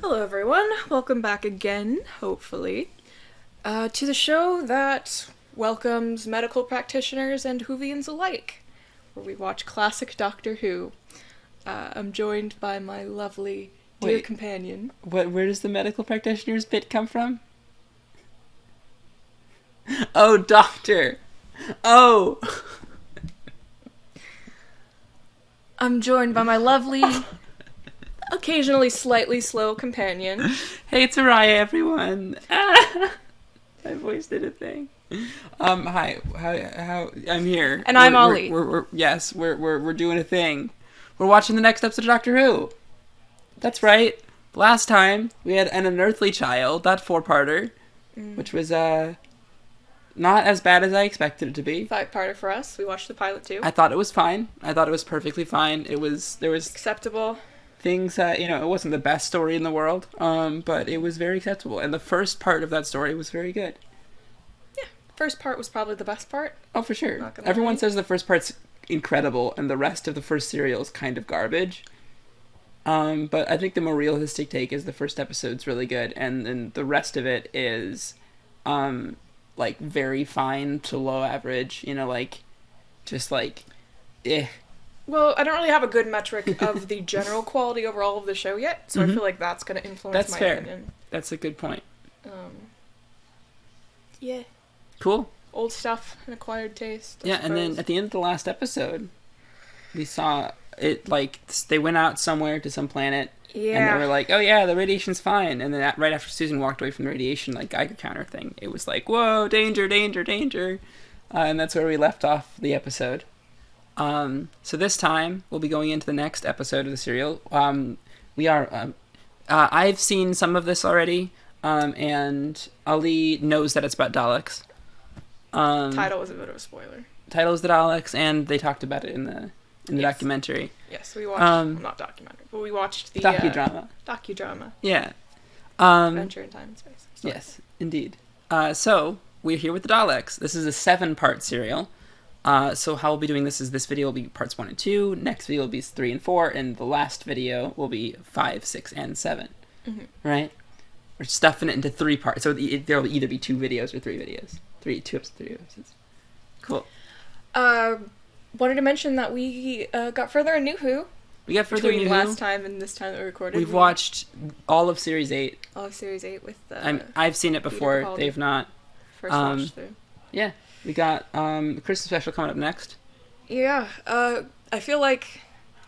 Hello, everyone. Welcome back again, hopefully, to the show that welcomes medical practitioners and Whovians alike, where we watch classic Doctor Who. I'm joined by my lovely dear companion. Where does the medical practitioner's bit come from? Oh, doctor! Oh! I'm joined by my lovely, occasionally slightly slow companion. Hey, it's Araya, everyone! My voice did a thing. Hi. How? I'm here. And I'm Ollie. We're doing a thing. We're watching the next episode of Doctor Who. That's right. Last time, we had an unearthly child, that four-parter, which was, not as bad as I expected it to be. Five-parter for us. We watched the pilot too. I thought it was fine. I thought it was perfectly fine. There was acceptable. Things that, it wasn't the best story in the world, but it was very acceptable. And the first part of that story was very good. Yeah, first part was probably the best part. Oh, for sure. Everyone says the first part's incredible and the rest of the first serial is kind of garbage. But I think the more realistic take is the first episode's really good, and then the rest of it is, like, very fine to low average, just like, eh. Well, I don't really have a good metric of the general quality overall of the show yet, so I feel like that's going to influence my opinion. That's a good point. Yeah. Cool. Old stuff, an acquired taste. Yeah, and then at the end of the last episode, we saw it, like, they went out somewhere to some planet, and they were like, oh yeah, the radiation's fine, and then right after Susan walked away from the radiation, like, Geiger counter thing, it was like, whoa, danger, danger, danger, and that's where we left off the episode. So this time, we'll be going into the next episode of the serial. I've seen some of this already, and Ali knows that it's about Daleks. Title was a bit of a spoiler. Title is the Daleks, and they talked about it in the documentary. Yes, we watched, not documentary, but we watched the docudrama. Yeah. Adventure in Time and Space. Yes, indeed. So, we're here with the Daleks. This is a 7-part serial. So how we'll be doing this is this video will be parts 1 and 2, next video will be 3 and 4, and the last video will be 5, 6, and 7. Mm-hmm. Right? We're stuffing it into 3 parts, so there will either be 2 videos or 3 videos. 3 episodes. Cool. Wanted to mention that we got further in New Who. We got further in New Who. Last time and this time that we recorded. We've watched all of Series 8. All of Series 8 with I've seen it before, they've not. First watch through. Yeah. We got the Christmas special coming up next. Yeah, I feel like,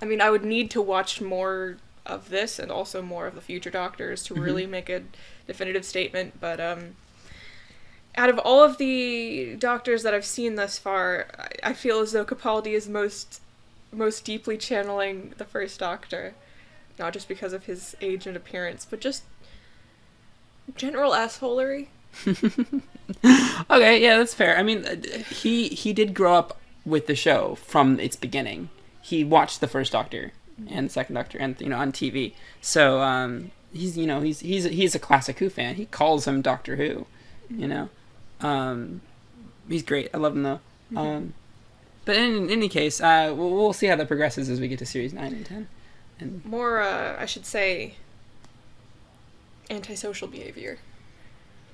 I would need to watch more of this and also more of the future Doctors to really make a definitive statement, but out of all of the Doctors that I've seen thus far, I feel as though Capaldi is most deeply channeling the first Doctor, not just because of his age and appearance, but just general assholery. Okay, yeah, that's fair. He did grow up with the show from its beginning. He watched the first Doctor and the second Doctor, and on TV. So he's a classic Who fan. He calls him Doctor Who. He's great. I love him though. But in any case, we'll see how that progresses as we get to series 9 and 10. And more, I should say, antisocial behavior.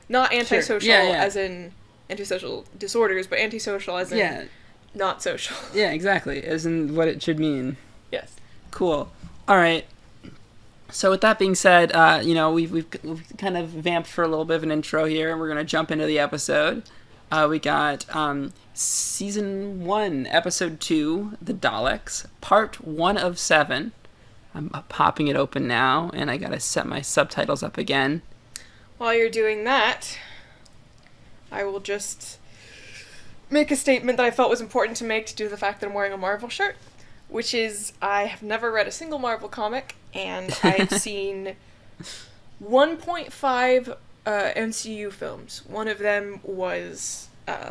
Not antisocial as in antisocial disorders, but antisocial as in not social. Yeah, exactly. As in what it should mean. Yes. Cool. All right. So with that being said, we've kind of vamped for a little bit of an intro here, and we're going to jump into the episode. We got Season 1, Episode 2, The Daleks, Part 1 of 7. I'm popping it open now, and I got to set my subtitles up again. While you're doing that, I will just make a statement that I felt was important to make to do the fact that I'm wearing a Marvel shirt, which is I have never read a single Marvel comic, and I've seen 1.5 MCU films. One of them was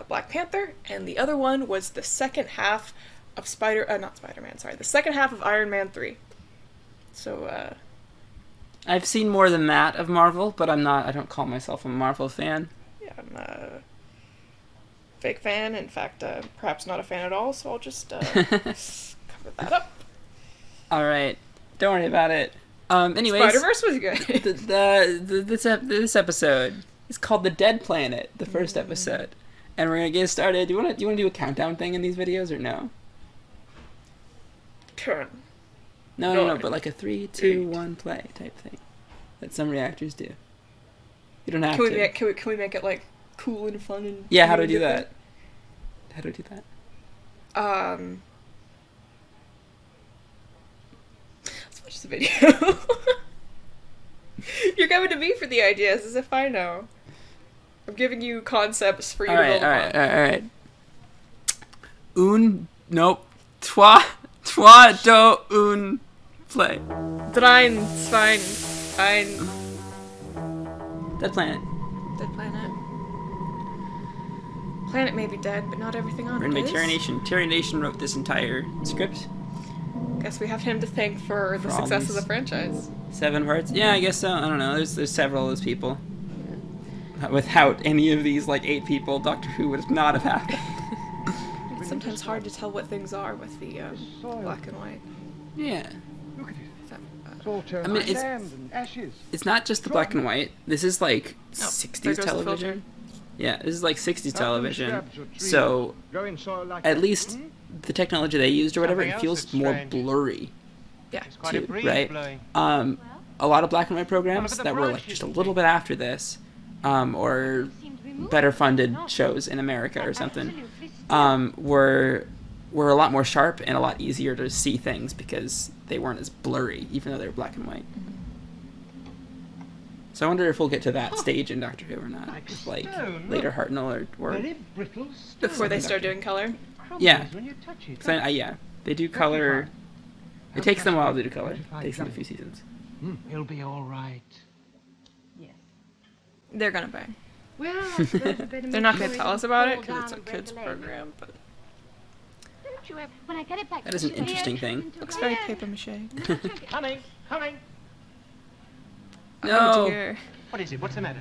Black Panther, and the other one was the second half of the second half of Iron Man 3. So, I've seen more than that of Marvel, but I don't call myself a Marvel fan. Yeah, I'm a fake fan. In fact, perhaps not a fan at all, so I'll just cover that up. Alright. Don't worry about it. Anyways, Spider-Verse was good. this episode is called The Dead Planet, the first episode. And we're gonna get started. Do you wanna do a countdown thing in these videos or no? Turn. No, but like a 3, 2, 1 play type thing. That some reactors do. You don't have to. Can we make it like cool and fun and Yeah, how do I do that? How do I do that? Let's watch the video. You're coming to me for the ideas as if I know. I'm giving you concepts for you to build upon. Alright. Trois, do, un, play. Drein, Svein, ein. Dead Planet. Dead planet. Planet may be dead, but not everything on it is. Terry Nation wrote this entire script. Guess we have him to thank for the success of the franchise. 7 parts? Yeah, I guess so. I don't know. There's several of those people. Without any of these, like, 8 people, Doctor Who would not have happened. It's sometimes hard to tell what things are with the black and white. Yeah. Look at it. I mean, it's not just the black and white. This is like there 60s goes the television. Yeah, this is like 60s television. So at least the technology they used or whatever, it feels more blurry. Yeah. Too, right? A lot of black and white programs that were like just a little bit after this, or better funded shows in America or something, were a lot more sharp and a lot easier to see things because they weren't as blurry, even though they were black and white. So I wonder if we'll get to that stage in Doctor Who or not, like later Hartnell or Before they start doing color. yeah, yeah, they do color. It takes them a while to do color. It takes them a few seasons. It'll be all right. They're gonna bang. Well, They're not gonna tell us about it because it's a kids program, but when I get it back, That is an interesting thing. looks very paper mache. Coming. No. Oh dear. What is it? What's the matter?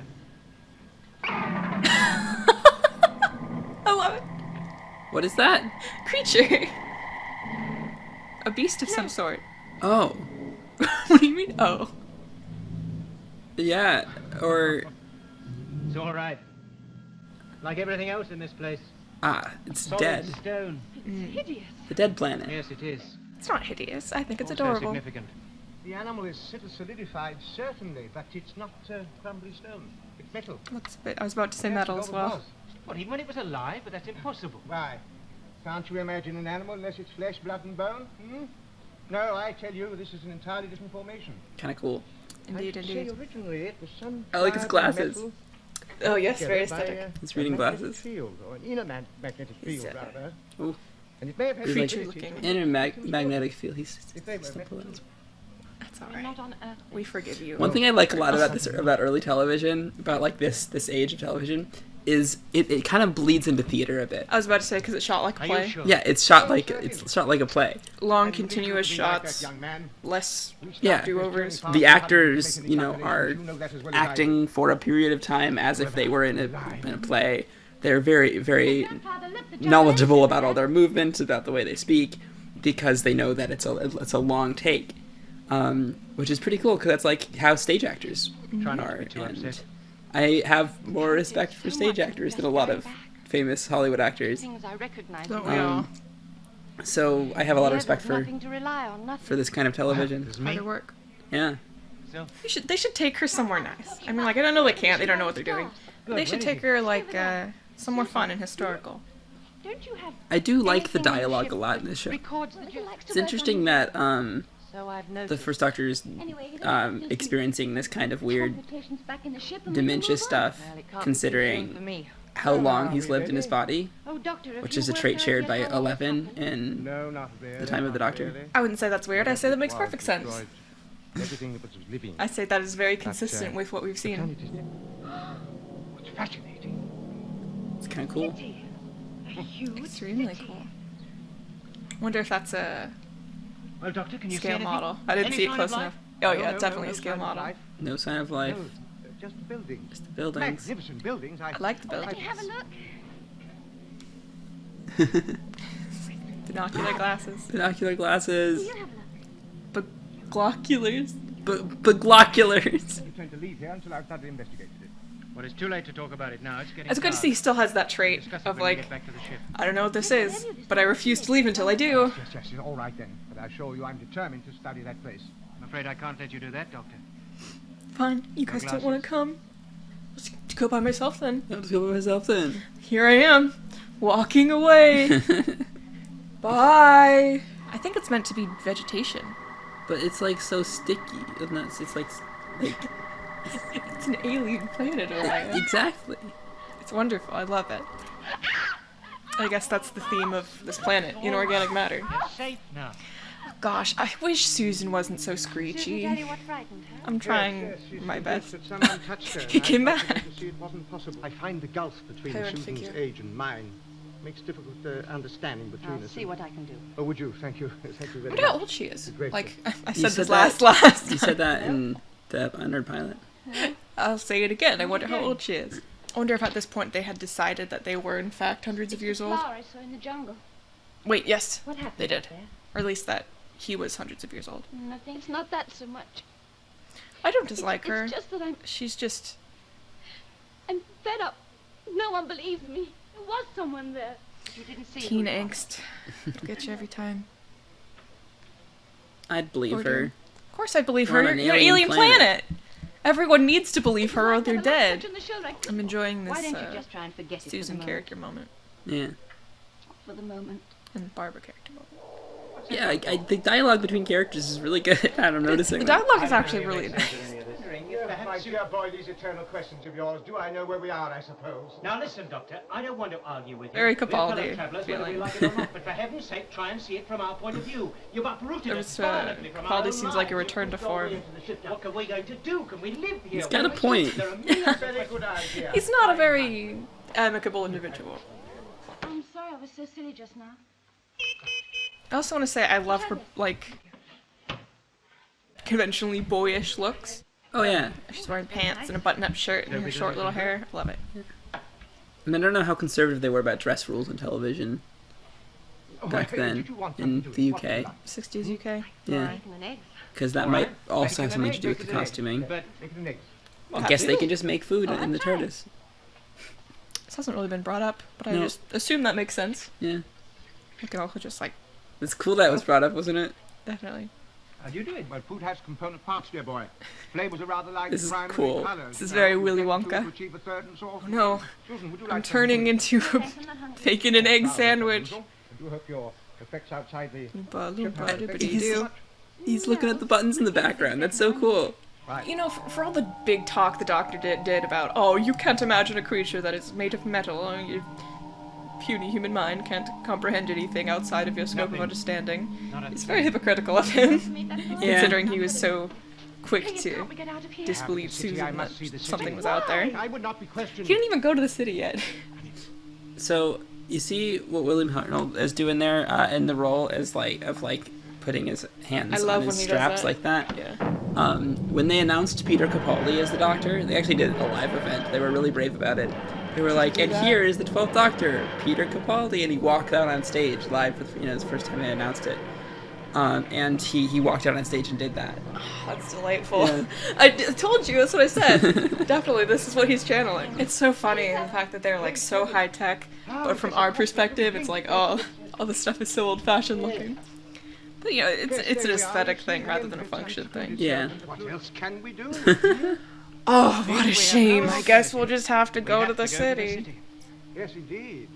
I love it. What is that? Creature. A beast of some sort. Oh. What do you mean? Oh. Yeah. Or It's all right. Like everything else in this place. it's Solid dead. stone. hideous. The Dead Planet. Yes, it is. It's not hideous. I think it's Also adorable. significant. The animal is solidified, certainly, but it's not crumbly stone. It's metal. Looks a bit. I was about to say Yes, metal it as always well. was. What, even when it was alive? But that's impossible. Why? Can't you imagine an animal unless it's flesh, blood, and bone? No, I tell you, this is an entirely different formation. Kind of cool. Indeed, I'd say indeed. originally it was some I like his fibre of glasses. metal Oh yes, together very by aesthetic. He's reading a magnetic glasses. Field, or an inner magnetic He's, field, rather. Ooh. And it may have had He's like Creature ability looking. to- Inner magnetic field. He's If they were simple. metal. That's We're alright. not on Earth. We forgive you. One thing I like a lot about about early television, about like this age of television, is it kind of bleeds into theater a bit. I was about to say because it's shot like a Are play. you sure? Yeah, it's shot like a play. Long, And continuous you will be like shots. that, young man. Less We start Yeah. this do-overs. journey The fast actors, enough to you make know, any are calculations. You know that as well as I do. acting for a period of time as if they were in a play. They're very, very knowledgeable about all their movements, about the way they speak, because they know that it's a long take, which is pretty cool because that's like how stage actors Try not to are. be too And upset. I have more respect for stage actors than a lot of famous Hollywood actors. Things I recognize. Don't we all? So I have a lot of respect for Nothing to rely on. Nothing. this kind of television. There's me. Hard work. Yeah. So, They should take her somewhere nice. I mean, like I don't know they can't. They don't know what they're doing. But they should take her like somewhere fun and historical. Don't you have I do like the anything on dialogue ship a lot in that this show. records the journey? It's interesting that So I've noticed. the first Doctor's experiencing this kind of weird Computations back in the ship and we dementia can move on. stuff, Well, it can't be too soon for considering me. how long he's lived in his body, Oh, Doctor, if which you is a work trait out shared yet by how long 11 it's happened? in No, not really. the time of the not Doctor. really. I wouldn't say that's weird. I say that makes perfect sense. Destroyed everything that was living. I say that is very consistent with what we've The seen. planet is dead. What's fascinating? It's kind of cool. City. A huge Extremely city. cool. Wonder if that's a well, Doctor, can you see scale anything? model. I didn't Any see it sign close of enough. life? Oh No, yeah, no, definitely no, a scale sign of model. life. No sign of life. No, just buildings. Just the buildings. Magnificent buildings. I like the Let me buildings. have a look. Binocular glasses. Binocular glasses. You have a look. Gloculars. Binoculars. You tend to leave here until I've thoroughly investigated it. Well, it's too late to talk about it now. It's getting It's good to dark. see he still has that We'll trait discuss it of when we like, get back to the ship. I don't know what this is, but I refuse to leave until I do. Yes, all right then. But I assure you I'm determined to study that place. I'm afraid I can't let you do that, Doctor. Fine, you guys don't want to come. Let's go by myself then. I'll just go by myself then. Here I am, walking away. Bye. I think it's meant to be vegetation. But it's like so sticky, isn't it? It's like It's an alien planet, Orion. exactly. It's wonderful. I love it. I guess that's the theme of this planet, inorganic matter. You're safe now. Gosh, I wish Susan wasn't so Susan, screechy. Daddy, what frightened her? I'm trying Yes, she's my convinced best. that someone touched her, He and came I tried back. to see it wasn't possible. I find the gulf between Parent Susan's figure. age and mine makes difficult understanding between I'll us. see what I can do. Oh, would you? Thank you. Thank you I very wonder how much. old she is. Grateful. Like, I You said said this that- last. You said that in the Unheard Pilot. I'll say it again. I wonder how old she is. I wonder if at this point they had decided that they were in fact hundreds of years The old. flower I saw in the jungle. Wait, yes. What happened They up did. there? Or at least that he was hundreds of years old. Nothing. It's not that so much. I don't dislike her. It's just that She's just... I'm fed up. No one believes me. There was someone there. You didn't see teen who it was. angst. It'll get you every time. I'd believe Poor dear. her. Of course I believe We're on her. an You're alien alien planet. Everyone needs to believe her or they're dead. I'm enjoying Why this don't you just try and forget it Susan for the character moment Yeah. moment? For the moment. and Barbara character moment. Yeah, I the dialogue between characters is really good. I'm noticing The that. dialogue is actually really nice. My dear boy, these eternal questions of yours. Do I know where we are, I suppose? Now listen, Doctor, I don't want to argue with you. Very We're fellow Capaldi travellers, whether we feeling. like it or not, but for heaven's sake, try and see it from our point of view. You've uprooted There us was, violently from our Capaldi own seems like a lives. return to form. What are we going to do? Can we live here? He's got a Well, point. There are millions of Very good idea. He's not a very amicable individual. I'm sorry I was so silly just now. I also want to say I love her, like, conventionally boyish looks. Oh yeah. She's wearing pants and a button-up shirt and her short little hair. Love it. I mean, I don't know how conservative they were about dress rules in television back then in the UK, 60s UK. Yeah. Alright. Bacon and eggs. because that might also have something to do with the costuming. But Bacon and eggs. I guess they can just make food Oh, in the that's right. TARDIS. This hasn't really been brought up, but I No. just assume that makes sense. Yeah. We can also just, like, It's cool that was brought up, wasn't it? definitely. How do you do it? Well, food has component parts, dear boy. Flavors are rather like This is primary cool. colors. This is You know, very you Willy get food Wonka. to achieve a certain sort of- Oh no, Susan, would you I'm like turning some into a Thanks, I'm not hungry. bacon and egg food? sandwich. I do hope your effects outside the... Loompa, ship loompa, have affected doopity you doo. too much? He's looking at the buttons in the background. That's so cool. Right. You know, for all the big talk the Doctor did about, oh, you can't imagine a creature that is made of metal, or your puny human mind can't comprehend anything outside of your scope of Nothing. understanding. not a It's very hypocritical of him, Made that noise? Yeah. considering he was so quick Please, to can't we get out of here? disbelieve City, I Susan that must see the something city. was out there. I would not be questioned. He didn't even go to the city yet. So you see what William Hartnell is doing there in the role as like putting his hands I love on his when he does straps that. like that. Yeah. When they announced Peter Capaldi as the Doctor, they actually did a live event. They were really brave about it. They were like, and that? here is the 12th Doctor, Peter Capaldi, and he walked out on stage live for it's the first time they announced it. And he walked out on stage and did that. That's delightful. Yeah. I told you, that's what I said. Definitely, this is what he's channeling. It's so funny, the fact that they're like so high tech, but from our perspective, it's like, oh, all this stuff is so old fashioned looking. But you know, it's an aesthetic thing rather than a function thing. Yeah. What else can we do? Oh, what a shame. I guess we'll just have to go to the city. Yes, indeed.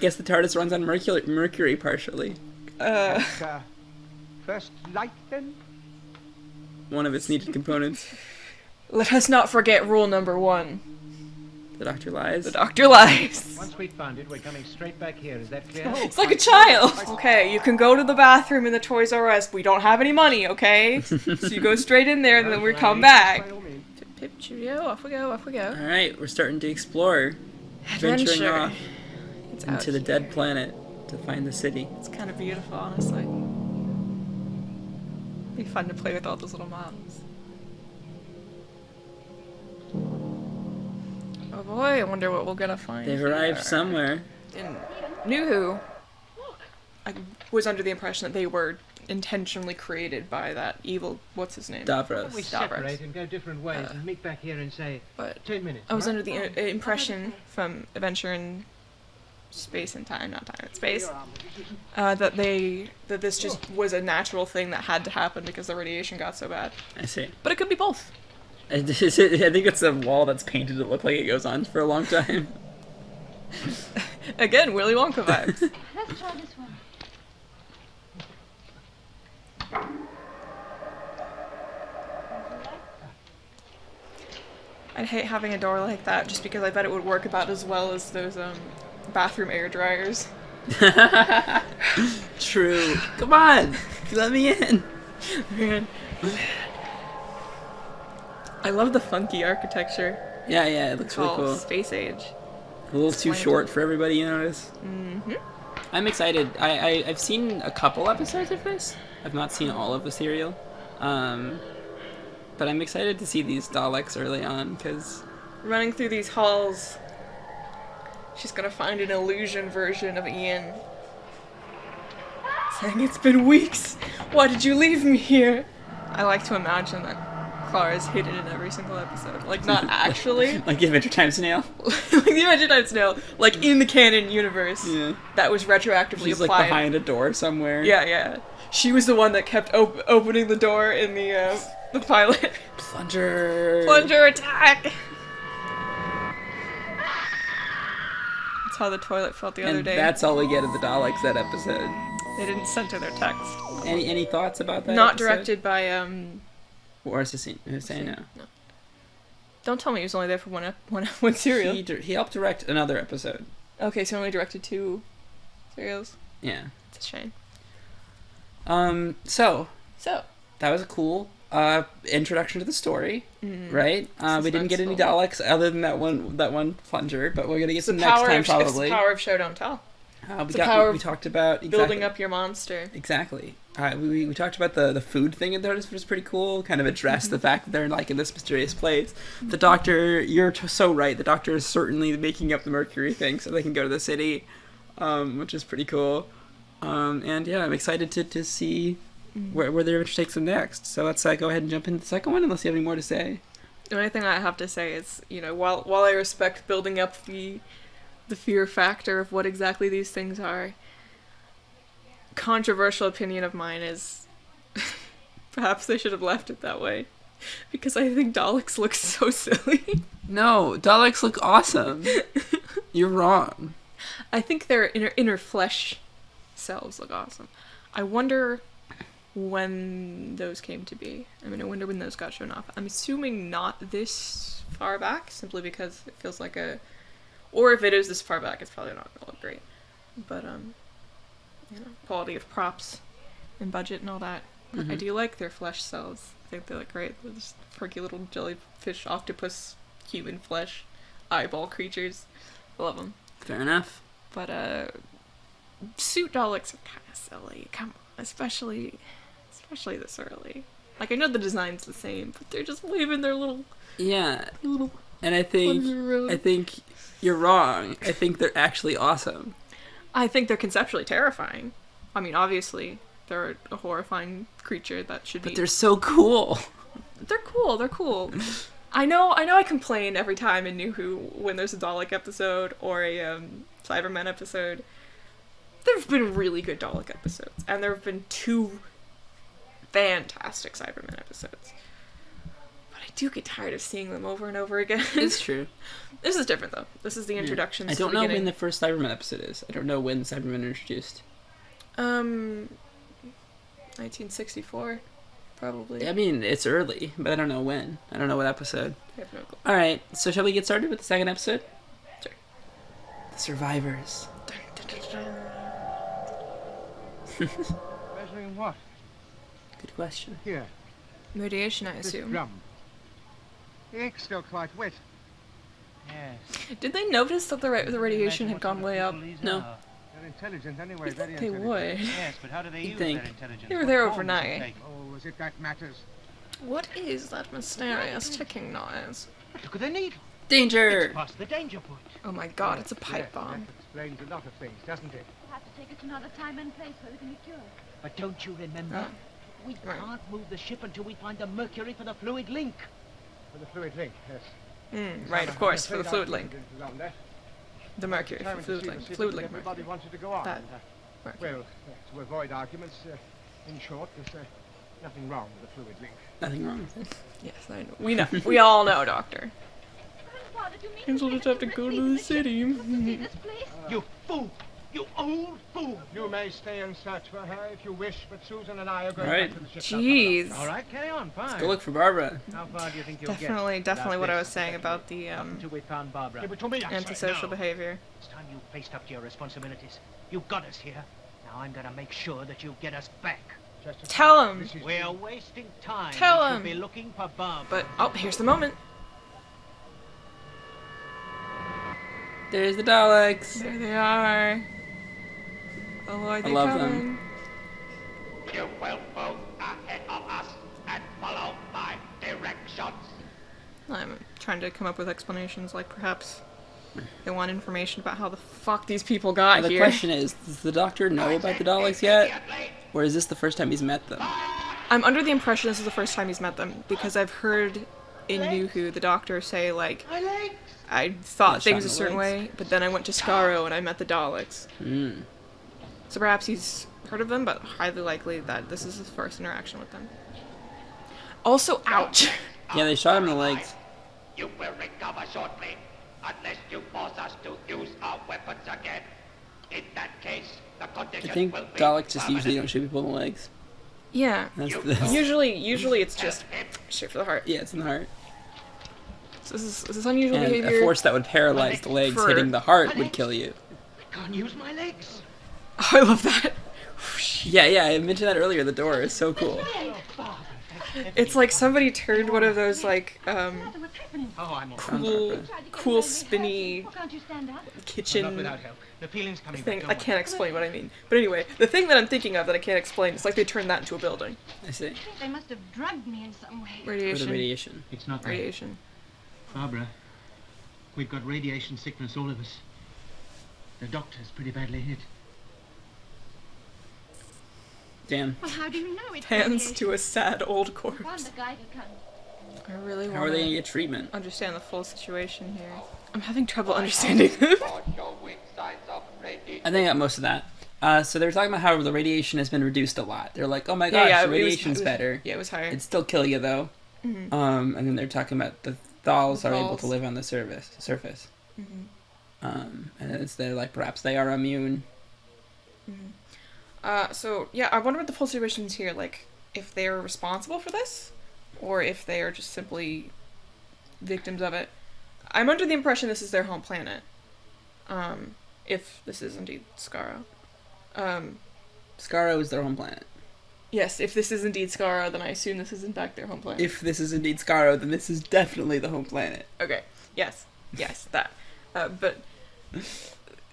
Guess the TARDIS runs on Mercury partially. Uh, First light, then? One of its needed components. let us not forget rule number 1. The Doctor lies. The Doctor lies. Once we've found it, we're coming straight back here. Is that clear? It's like a child. Okay, you can go to the bathroom in the Toys R Us. We don't have any money, okay? So you go straight in there and then we come back. By all means. Pip, pip, cheerio, off we go, off we go. All right, we're starting to explore, venturing Adventure. off It's out into the here. dead planet to find the city. It's kind of beautiful, honestly. Be fun to play with all those little mobs. Oh boy, I wonder what we're gonna find. They've arrived here. somewhere. In New Who, I was under the impression that they were intentionally created by that evil, what's his name? We Davros. separate and go different ways and meet back here in, say, But 10 minutes. I was right? under the impression from Adventure in Space and Time, not Time and Space, that this just was a natural thing that had to happen because the radiation got so bad. I see. But it could be both. I think it's a wall that's painted to look like it goes on for a long time. Again, Willy Wonka vibes. Let's try this one. I'd hate having a door like that just because I bet it would work about as well as those bathroom air dryers. True. Come on, let me in. Man. I love the funky architecture. Yeah, it looks really Called cool. Space Age. A little too Slanted. short for everybody, you notice? Mm-hmm. I'm excited. I've seen a couple episodes of this. I've not seen all of the serial. But I'm excited to see these Daleks early on, because... Running through these halls, she's gonna find an illusion version of Ian. Saying, "It's been weeks! Why did you leave me here?" I like to imagine that Clara's hidden in every single episode. Like, not actually. Like the Adventure Time Snail? Like the Adventure Time Snail. Like, in the canon universe. Yeah. That was retroactively She's applied. like behind a door somewhere. Yeah. She was the one that kept opening the door in the pilot. Plunger! Plunger attack! That's how the toilet felt the other And day. that's all we get of the Daleks that episode. They didn't center their text. Any thoughts about that Not episode? directed by, Or Hussein, no. Don't tell me he was only there for one serial. He helped direct another episode. Okay, so he only directed 2 serials. Yeah. It's a shame. So, So, that was a cool introduction to the story, right? We didn't get any Suspenseful. Daleks other than that one plunger, but we're gonna get it's the some next power time of probably. it's the power of show don't tell. We the power we of talked about Building up your monster. Exactly. We talked about the food thing in there, which was pretty cool. Kind of addressed the fact that they're like in this mysterious place. The Doctor, you're so right. The Doctor is certainly making up the Mercury thing so they can go to the city, which is pretty cool. And yeah, I'm excited to see where their adventure takes them next. So let's go ahead and jump into the second one, unless you have any more to say. The only thing I have to say is, while I respect building up the fear factor of what exactly these things are, controversial opinion of mine is perhaps they should have left it that way, because I think Daleks look so silly. No, Daleks look awesome. You're wrong. I think their inner flesh selves look awesome. I wonder when those came to be. I wonder when those got shown off. I'm assuming not this far back, simply because it feels like or if it is this far back, it's probably not gonna look great. But quality of props and budget and all that. I do like their flesh cells. I think they look great. They're just perky little jellyfish, octopus, human flesh, eyeball creatures. I love them. Fair enough. But suit Daleks are kind of silly. Come on, especially this early. Like, I know the design's the same, but they're just waving their little And I think plunger. I think you're wrong. I think they're actually awesome. I think they're conceptually terrifying. I mean, obviously, they're a horrifying creature that should be. But they're so cool. They're cool. I know I complain every time in New Who when there's a Dalek episode or a Cybermen episode. There have been really good Dalek episodes, and there have been 2 fantastic Cybermen episodes. But I do get tired of seeing them over and over again. It's true. This is different, though. This is the introduction. I don't know when the first Cybermen episode is. I don't know when Cybermen are introduced. 1964, probably. I mean, it's early, but I don't know when. I don't know what episode. I have no clue. Alright, so shall we get started with the second episode? Sure. The Survivors. Measuring what? Good question. Here, Radiation, I this assume. drum. The ink's still quite wet. Yes. Did they notice that the radiation had gone way up? No. They're intelligent anyway, You very think they intelligent. would. Yes, but how do they You'd use think. their intelligence? They were there What form does it overnight. take? Oh, is it that matters? What is that mysterious ticking noise? Look at the needle. Danger! It's past the danger point. Oh my god, it's a pipe Yes, bomb. that explains a lot of things, doesn't it? We'll have to take it to another time and place where we can be cured. But don't you remember? We Right. can't move the ship until we find the mercury for the fluid link. For the fluid link, yes. Right, of course, for the fluid link. Along that. The mercury, for Determined to fluid see the link. city, Fluid but link everybody mercury. wanted to go on. That. And, Mercury. well, to avoid arguments, in short, there's nothing wrong with the fluid link. Nothing wrong with it. Yes, I know. We know. We all know, Doctor. Grandfather, do you mean Hansel say just that have to you go risked to leaving the ship city. just to see this place? You fool! You old fool! You may stay and search for her if you wish, but Susan and I are going Right. back to the ship. Jeez. All right, carry on, fine. Go look for Barbara. How far do you think you'll get? Definitely without what I this? was saying about the Until we found Barbara. Give it to me, I say. antisocial no. behavior. It's time you faced up to your responsibilities. You got us here. Now I'm gonna make sure that you get us back. Just a Tell second. him. This is We're wasting time. Tell We should him. be looking for Barbara. But oh, here's the moment. There's the Daleks. There they are. Oh, are they love coming? them. You will move ahead of us and follow my directions. I'm trying to come up with explanations, like perhaps they want information about how the fuck these people got The here. question is, does the Doctor know about the Daleks yet? Or is this the first time he's met them? I'm under the impression this is the first time he's met them because I've heard in New Who the Doctor say like, I thought Yeah, things shot a in the certain legs. way, but then I went to Skaro and I met the Daleks. Hmm. So perhaps he's heard of them, but highly likely that this is his first interaction with them. Also, ouch. Yeah, they shot him in the legs. You will recover shortly, unless you force us to use our weapons again. In that case, the I condition think will be Daleks just usually permanent. don't shoot people in the legs. Yeah. That's the, Usually it's just straight for the heart. yeah, it's in the heart. So this is unusual And behavior. a force that would paralyze the legs For- hitting the heart would kill you. I can't use my legs. Oh, I love that. Yeah, I mentioned that earlier. The door is so cool. It's like somebody turned one of those like Oh, I'm all cool, cool spinny Why can't you stand up? Not kitchen without help. The feeling's coming thing. back. I can't explain what I mean. But anyway, the thing that I'm thinking of that I can't explain, it's like they turned that into a building. I see. I think they must have drugged me in some way. For the Radiation. radiation. It's not that. Radiation. Barbara, we've got radiation sickness, all of us. The doctor's pretty badly hit. Damn. Well, how do you know it's Hands radiation? to a sad old Found corpse. the Geiger gun. I really How are want they gonna to get treatment? understand the full situation here. I'm having trouble understanding them. For showing signs of radiation. I think I got most of that. So they were talking about how the radiation has been reduced a lot. They're like, oh my Yeah, gosh, yeah, the it was- radiation's it was- better. Yeah, it was higher. It'd still kill you though. And then they're talking about the Thals are able to Thals. live on the surface. And they're like, perhaps they are immune. So yeah, I wonder what the full situation is here. Like, if they're responsible for this, or if they are just simply victims of it. I'm under the impression this is their home planet. If this is indeed Skaro. Skaro is their home planet. Yes, if this is indeed Skaro, then I assume this is in fact their home planet. If this is indeed Skaro, then this is definitely the home planet. Okay. Yes, that. But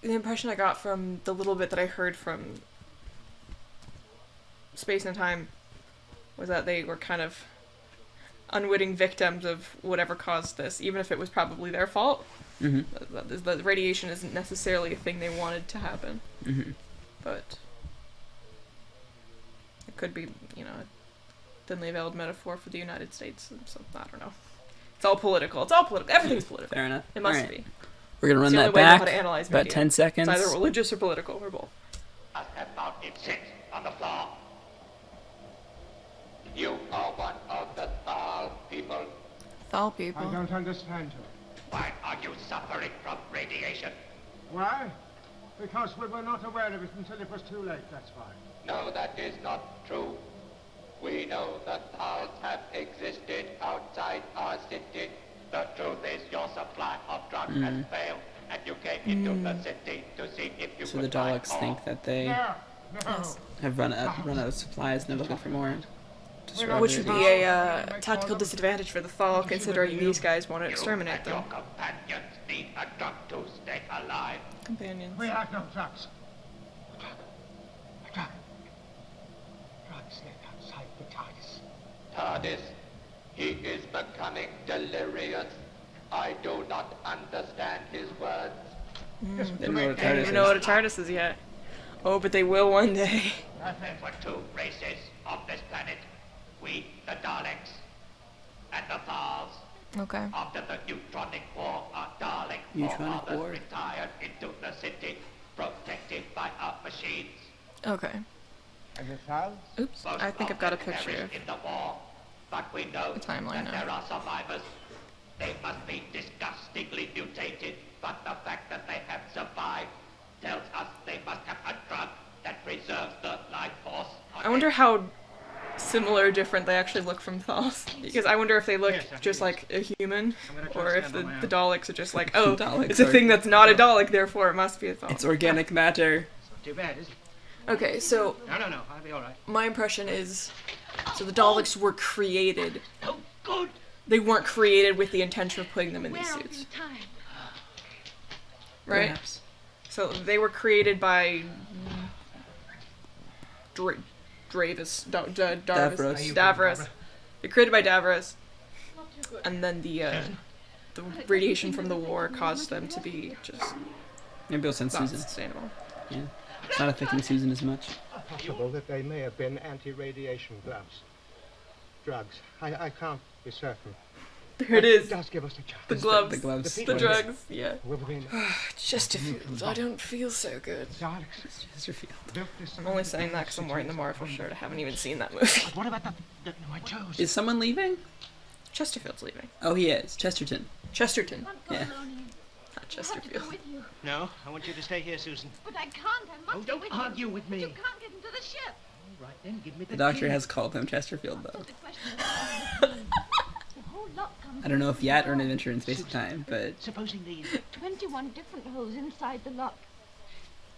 the impression I got from the little bit that I heard from Space and Time was that they were kind of unwitting victims of whatever caused this, even if it was probably their fault. Mm-hmm. The radiation isn't necessarily a thing they wanted to happen, Mm-hmm. but it could be, you know, a thinly veiled metaphor for the United States. So I don't know. It's all political. Everything's political. Fair enough. It must Alright. be. We're gonna run It's the that only way I know back. how to analyze About media. 10 seconds. It's either religious or political, or both. Must have found it sit on the floor. You are one of the Thal people. Thal I people. don't understand you. Why are you suffering from radiation? Why? Because we were not aware of it until it was too late, that's why. No, that is not true. We know that Thals have existed outside our city. The truth is your supply of drugs has failed, and you came into the city to see if you So the could find Daleks more. think that they No. have run out of supplies and they're looking for more. Destroy Which the would be radiation. a tactical disadvantage for the Thal, considering these guys want to You exterminate and your them. companions need a drug to stay alive. Companions. We have no drugs. A drug. Drugs left outside the TARDIS. TARDIS, he is becoming delirious. I do not understand his words. They don't know what a I don't TARDIS even is. know what a TARDIS is yet. Oh, but they will one day. There were two races on this planet. We, the Daleks, and the Thals. Okay. After the neutronic war, our Dalek Neutronic forefathers war. retired into the city, protected by our machines. Okay. And the Thals? Oops. Most I think of I've got a them picture perished of in the war, but we know the timeline that now. there are survivors. They must be disgustingly mutated, but the fact that they have survived tells us they must have a drug that preserves the life force. I wonder how similar or different they actually look from Thals. Because I wonder if they look Yes, I just think like a human, I'm gonna try or to if stand on my the own. Daleks are just like, oh, Daleks it's a are- thing that's not a Dalek, therefore it must be a Thal. It's organic matter. It's not too bad, is it? Okay, so No, I'll be all right. my impression is, so the Daleks were created. Oh, good. They weren't created with the intention of putting them in We're these out suits, in time. right? Perhaps. So they were created by Dravis, Davros. Davros. They're created by Davros, and then the radiation from the war caused them to be just Maybe I'll send not Susan. sustainable. Yeah. It's not affecting Susan as much. Possible that they may have been anti-radiation gloves. Drugs. I can't be certain. There it is. Does give us a chance. The gloves. The gloves. The The Yes. drugs. Yeah. Wolverine. Chesterfield. I don't feel so good. Daleks. Chesterfield. built this I'm only saying that because I'm wearing the Marvel shirt. I haven't even seen that movie. What about my toes? Is someone leaving? Chesterfield's leaving. Oh, he is. Chesterton. Chesterton, I'm going Yeah. alone. not I have to go Chesterfield. with you. No, I want you to stay here, Susan. But I can't. I must Oh, go don't with argue you. with me. You can't get into the ship. All right, then, give me The doctor key. has called him Chesterfield, So though. the question is, the whole lot comes I don't know if yet or an in. adventure in space and time, but Supposing these... 21 different holes inside the lock.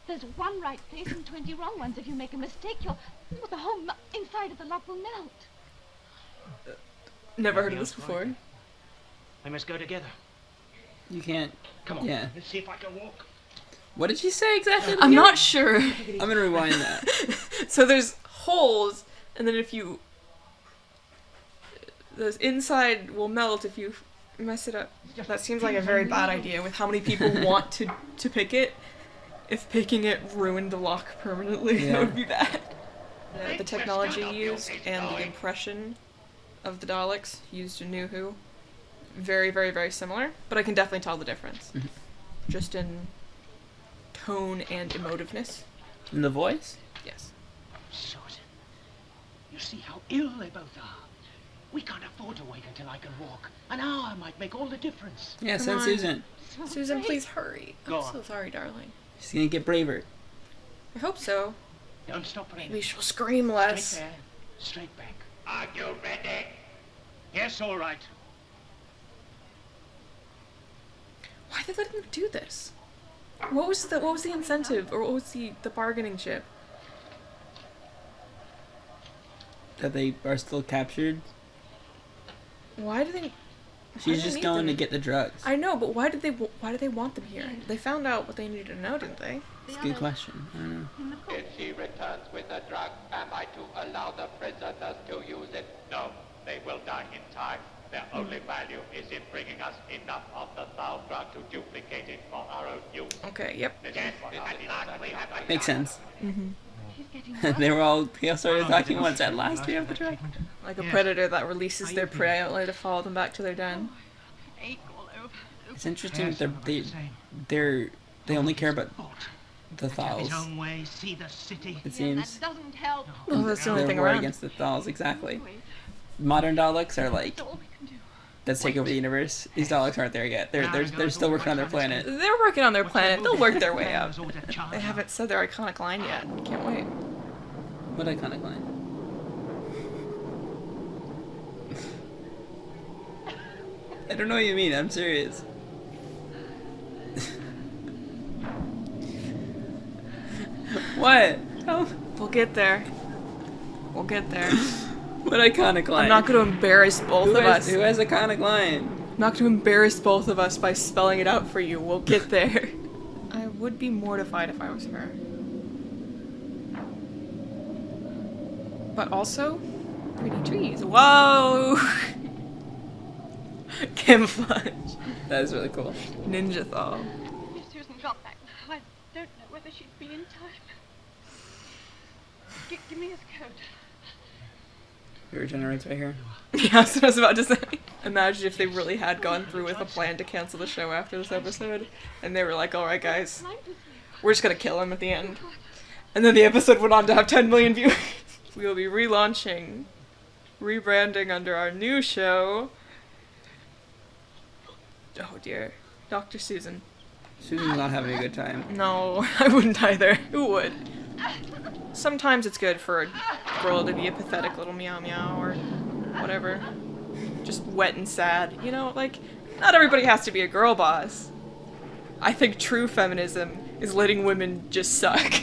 There's one right place and 20 wrong ones. If you make a mistake, well, the whole inside of the lock will melt. Never heard of this before. They must go together. you can't. Come on, Yeah. let's see if I can walk. What did she say exactly? I'm not sure. I'm gonna rewind that. So there's holes, and then if you... The inside will melt if you mess it up. That seems like a very bad idea with how many people want to pick it. If picking it ruined the lock permanently, Yeah. that would be bad. The technology used and the impression of the Daleks used in New Who, very, very, very similar. But I can definitely tell the difference. Mhm. Just in tone and emotiveness. In the voice? Yes. Susan, you see how ill they both are. We can't afford to wait until I can walk. An hour might make all the difference. Yeah, Come send on. Susan. Susan, please hurry. Go I'm on. so sorry, darling. She's gonna get braver. I hope so. Don't stop for We anything. shall scream Straight less. there, straight back. Are you ready? Yes, all right. Why are they letting them do this? What was the incentive, or what was the bargaining chip? That they are still captured. Why do they? She's do they just need going to them? get the drugs. I know, but why did they want them here? They found out what they needed to know, didn't they? It's a good question. I don't know. In the court. If she returns with a drug, am I to allow the prisoners to use it? No, they will die in time. Their only value is in bringing us enough of the Thal drug to duplicate it for our own use. Okay. Yep. Yes, at last we have a Makes sense. She's getting worse. They all started Oh, talking they once. At don't last we have the that drug. treatment. Like a Yes. predator that releases Are their you prey only to follow them back to their den. Ache all over. It's interesting Yes, that I'm about they the same. they only care about Thought. the Have his Thals. own way, see the city. It Yeah, seems. that doesn't help. Well, that's the only They're thing war around. against the Thals, exactly. Wait, Modern Daleks are like, that's all we can do. let's take over the universe. These Daleks aren't there yet. They're still working on their planet. They're working on their What's planet. that They'll movie? work their way up. Resort to charge They up. haven't said their iconic line yet. Can't wait. What iconic line? I don't know what you mean. I'm serious. What? Oh, We'll get there. We'll get there. what iconic line? I'm not going to embarrass both Who of has, us. who has iconic line? I'm not going to embarrass both of us by spelling it out for you. We'll get there. I would be mortified if I was her. But also, pretty trees. Whoa! Camouflage. That is really cool. Ninja Thal. If Susan got back now, I don't know whether she'd be in time. Give me his coat. It regenerates right here. Yeah, that's what I was about to say. Imagine if they really had gone through with a plan to cancel the show after this episode, and they were like, alright guys, we're just gonna kill him at the end. And then the episode went on to have 10 million viewers. We will be relaunching, rebranding under our new show. Oh dear. Dr. Susan. Susan's not having a good time. No, I wouldn't either. Who would? Sometimes it's good for a girl to be a pathetic little meow meow or whatever. Just wet and sad. You know, like, not everybody has to be a girl boss. I think true feminism is letting women just suck.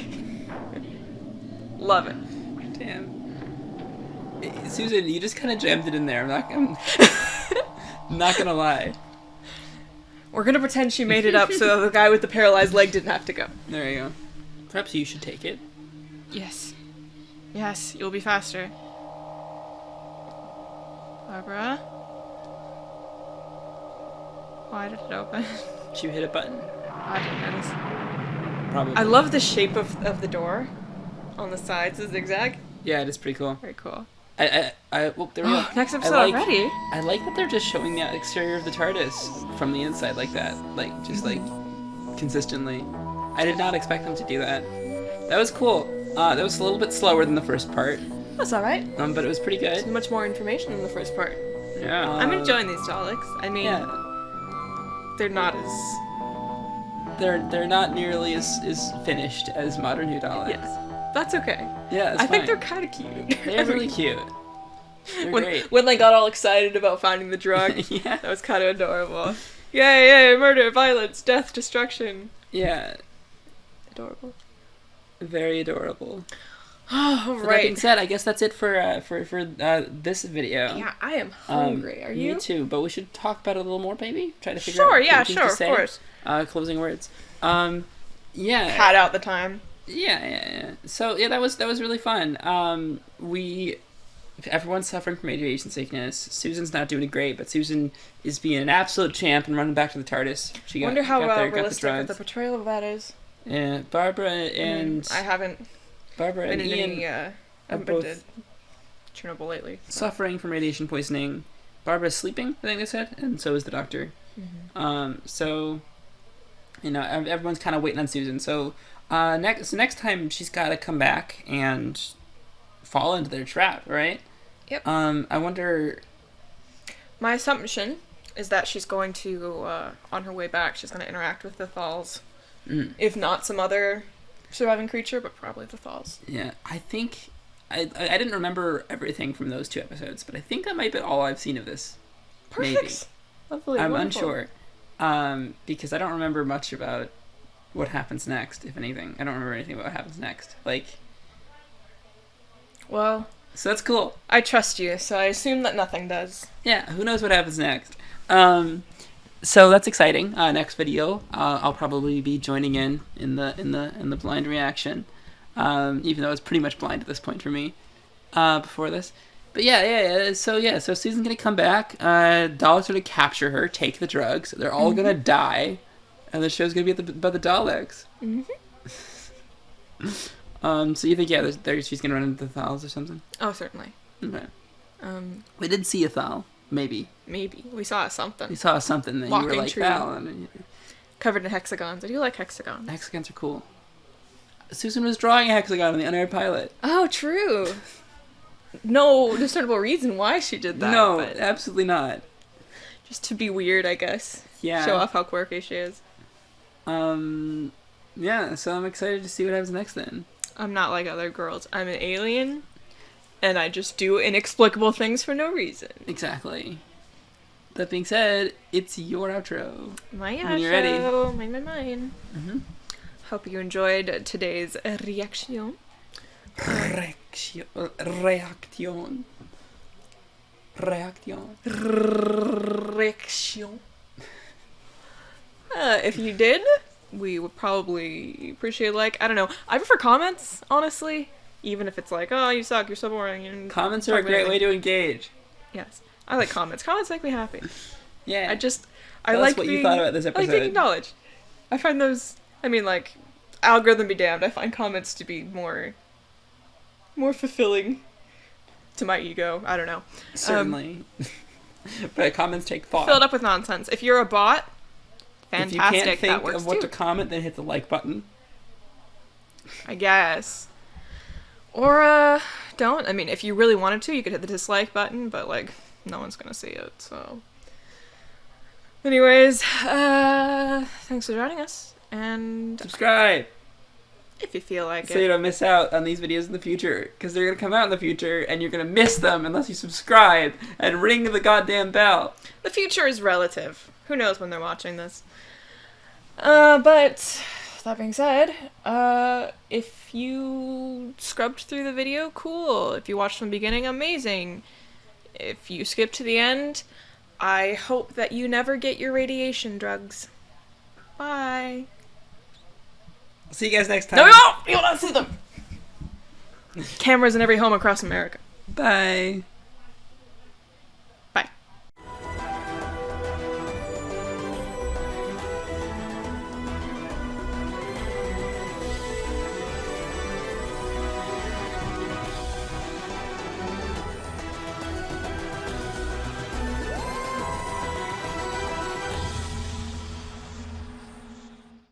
Love it. Damn. Susan, you just kind of jammed it in there. I'm not gonna lie. We're gonna pretend she made it up so the guy with the paralyzed leg didn't have to go. There you go. Perhaps you should take it. Yes. Yes, you'll be faster. Barbara? Why did it open? Did you hit a button? I didn't notice. Probably. I love the shape of the door on the sides, the zigzag. Yeah, it is pretty cool. Very cool. Well, there we go. Next episode already? I like that they're just showing the exterior of the TARDIS from the inside like that. Like, just like, consistently. I did not expect them to do that. That was cool. That was a little bit slower than the first part. That's alright. But it was pretty good. Much more information than the first part. Yeah. I'm enjoying these Daleks. I mean, Yeah. they're not as... They're not nearly as finished as modern New Daleks. Yes. That's okay. Yeah, it's I think fine. they're kind of cute. They're really cute. They're great. When they got all excited about finding the drug. Yeah. That was kind of adorable. Yay, yay, murder, violence, death, destruction. Yeah. Adorable. Very adorable. Oh, So that right. being said, I guess that's it for this video. Yeah, I am hungry. Are you? Me too, but we should talk about it a little more, maybe? Try to figure Sure, out yeah, what things sure, to of say. course. Closing words. Yeah. Had out the time. Yeah. So yeah, that was really fun. Everyone's suffering from radiation sickness. Susan's not doing great, but Susan is being an absolute champ and running back to the TARDIS. I wonder how got there, got the realistic drugs. the portrayal of that is. Yeah, Barbara and I haven't Barbara been and in Ian any, are haven't been to both Chernobyl lately. So. suffering from radiation poisoning. Barbara's sleeping, I think they said, and so is the doctor. So, everyone's kind of waiting on Susan. So, next time she's got to come back and fall into their trap, right? Yep. I wonder. My assumption is that she's going to, on her way back, she's going to interact with the Thals. If not some other surviving creature, but probably the Thals. Yeah, I think I didn't remember everything from those 2 episodes, but I think that might be all I've seen of this. Perfect. Lovely. I'm wonderful. unsure, because I don't remember much about what happens next, if anything. I don't remember anything about what happens next. Well, So that's cool. I trust you, so I assume that nothing does. Yeah, who knows what happens next. So that's exciting. Next video, I'll probably be joining in the blind reaction, even though it's pretty much blind at this point for me. Before this, but yeah. So Susan's gonna come back. Daleks are gonna capture her, take the drugs. They're all gonna die, and the show's gonna be about the Daleks. So you think she's gonna run into the Thals or something? Oh, certainly. Okay. We did see a Thal. Maybe. We saw something. We saw something that you Walking were like, tree. Val. And Covered in hexagons. I do like hexagons. hexagons are cool. Susan was drawing a hexagon on the unaired pilot. Oh, true. No discernible reason why she did that. No, but absolutely not. just to be weird, I guess. Yeah. Show off how quirky she is. Yeah, so I'm excited to see what happens next then. I'm not like other girls. I'm an alien, and I just do inexplicable things for no reason. Exactly. That being said, it's your outro. My When you're ready. Mine. Mm-hmm. Hope you enjoyed today's reaction. Reaction. Reaction. If you did, we would probably appreciate, I don't know. I prefer comments, honestly. Even if it's like, oh, you suck, you're so boring. And Comments are a great way to engage. Yes. I like comments. Comments make me happy. Yeah. I Tell like us what being, you thought about this I episode. like being acknowledged. I find those, algorithm be damned, I find comments to be more more fulfilling to my ego. I don't know. Certainly. But comments take thought. Fill it up with nonsense. If you're a bot, fantastic. If you can't think that works of what too. to comment, then hit the like button. I guess. Or, don't. I mean, if you really wanted to, you could hit the dislike button, but, like, no one's gonna see it, so. Anyways, thanks for joining us, and Subscribe! if you feel like So you it. don't miss out on these videos in the future. Because they're going to come out in the future, and you're going to miss them unless you subscribe and ring the goddamn bell. The future is relative. Who knows when they're watching this? But, that being said, if you scrubbed through the video, cool. If you watched from the beginning, amazing. If you skipped to the end, I hope that you never get your radiation drugs. Bye. See you guys next time. No, you won't! You will not see them! Cameras in every home across America. Bye.